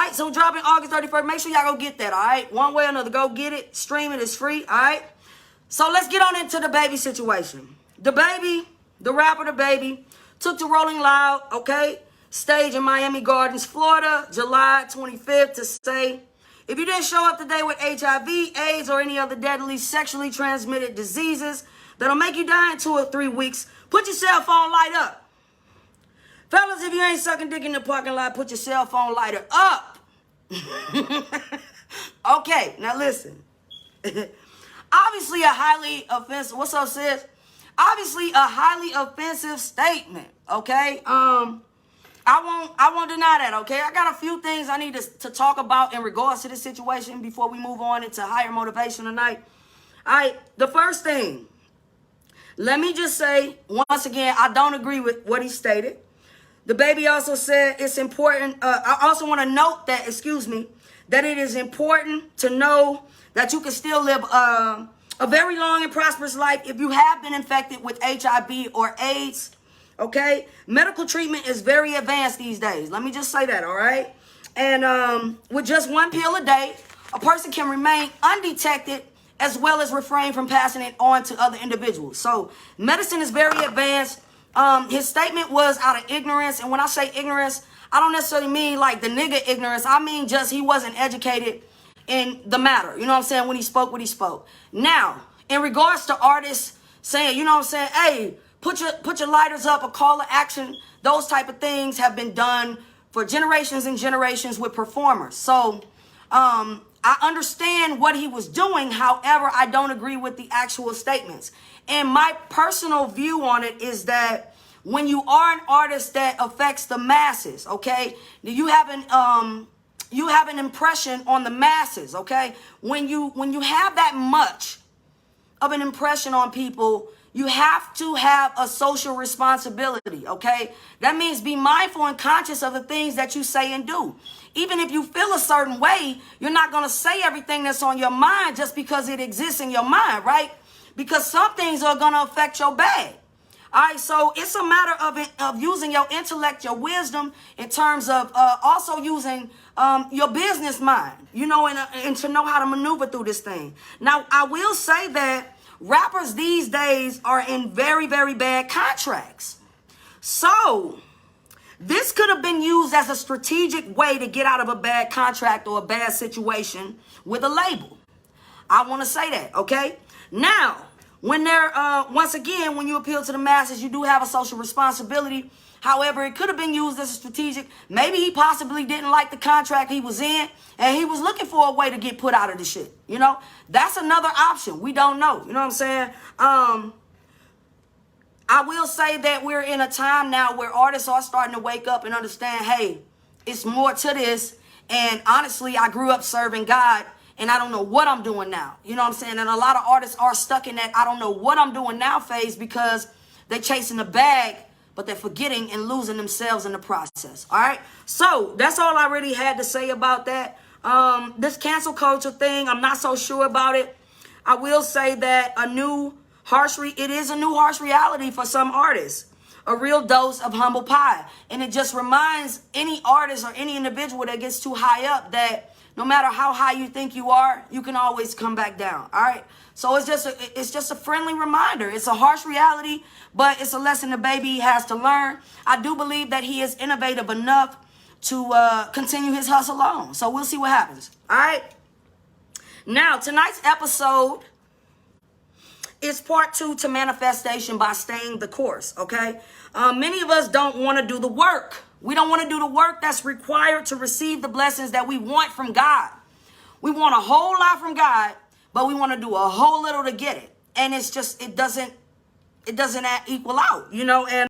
right, so dropping August 31st. Make sure y'all go get that, all right? One way or another, go get it. Stream it. It's free, all right? So let's get on into the baby situation. The baby, the rapper The Baby, took to Rolling Loud, okay? Stage in Miami Gardens, Florida, July 25th to say, if you didn't show up today with HIV, AIDS, or any other deadly sexually transmitted diseases that'll make you die in 2 or 3 weeks, put your cell phone light up. Fellas, if you ain't sucking dick in the parking lot, put your cell phone lighter up. Okay, now listen. Obviously a highly offensive, what's up, sis? Obviously a highly offensive statement, okay? I won't deny that, okay? I got a few things I need to talk about in regards to this situation before we move on into higher motivation tonight. All right, the first thing, let me just say, once again, I don't agree with what he stated. The Baby also said it's important, I also want to note that, that it is important to know that you can still live a very long and prosperous life if you have been infected with HIV or AIDS, okay? Medical treatment is very advanced these days. Let me just say that, all right? And with just 1 pill a day, a person can remain undetected as well as refrain from passing it on to other individuals. So medicine is very advanced. His statement was out of ignorance. And when I say ignorance, I don't necessarily mean like the nigga ignorance. I mean just he wasn't educated in the matter. You know what I'm saying? When he spoke what he spoke. Now, in regards to artists saying, you know what I'm saying? Hey, put your lighters up, a call to action. Those type of things have been done for generations and generations with performers. So, I understand what he was doing. However, I don't agree with the actual statements. And my personal view on it is that when you are an artist that affects the masses, okay, you have an impression on the masses, okay? When you have that much of an impression on people, you have to have a social responsibility, okay? That means be mindful and conscious of the things that you say and do. Even if you feel a certain way, you're not going to say everything that's on your mind just because it exists in your mind, right? Because some things are going to affect your bag. All right, so it's a matter of using your intellect, your wisdom, in terms of also using your business mind, you know, and to know how to maneuver through this thing. Now, I will say that rappers these days are in very, very bad contracts. So this could have been used as a strategic way to get out of a bad contract or a bad situation with a label. I want to say that, okay? Now, when once again, when you appeal to the masses, you do have a social responsibility. However, it could have been used as a strategic. Maybe he possibly didn't like the contract he was in, and he was looking for a way to get put out of the shit. You know, that's another option. We don't know. You know what I'm saying? I will say that we're in a time now where artists are starting to wake up and understand, hey, it's more to this. And honestly, I grew up serving God, and I don't know what I'm doing now. You know what I'm saying? And a lot of artists are stuck in that I don't know what I'm doing now phase because they're chasing the bag, but they're forgetting and losing themselves in the process. All right? So that's all I really had to say about that. This cancel culture thing, I'm not so sure about it. I will say that it is a new harsh reality for some artists. A real dose of humble pie. And it just reminds any artist or any individual that gets too high up that no matter how high you think you are, you can always come back down. All right? So it's just a friendly reminder. It's a harsh reality, but it's a lesson The Baby has to learn. I do believe that he is innovative enough to continue his hustle on. So we'll see what happens. All right? Now, tonight's episode is part 2 to manifestation by staying the course, okay? Many of us don't want to do the work. We don't want to do the work that's required to receive the blessings that we want from God. We want a whole lot from God, but we want to do a whole little to get it. And it's just, it doesn't equal out, you know? And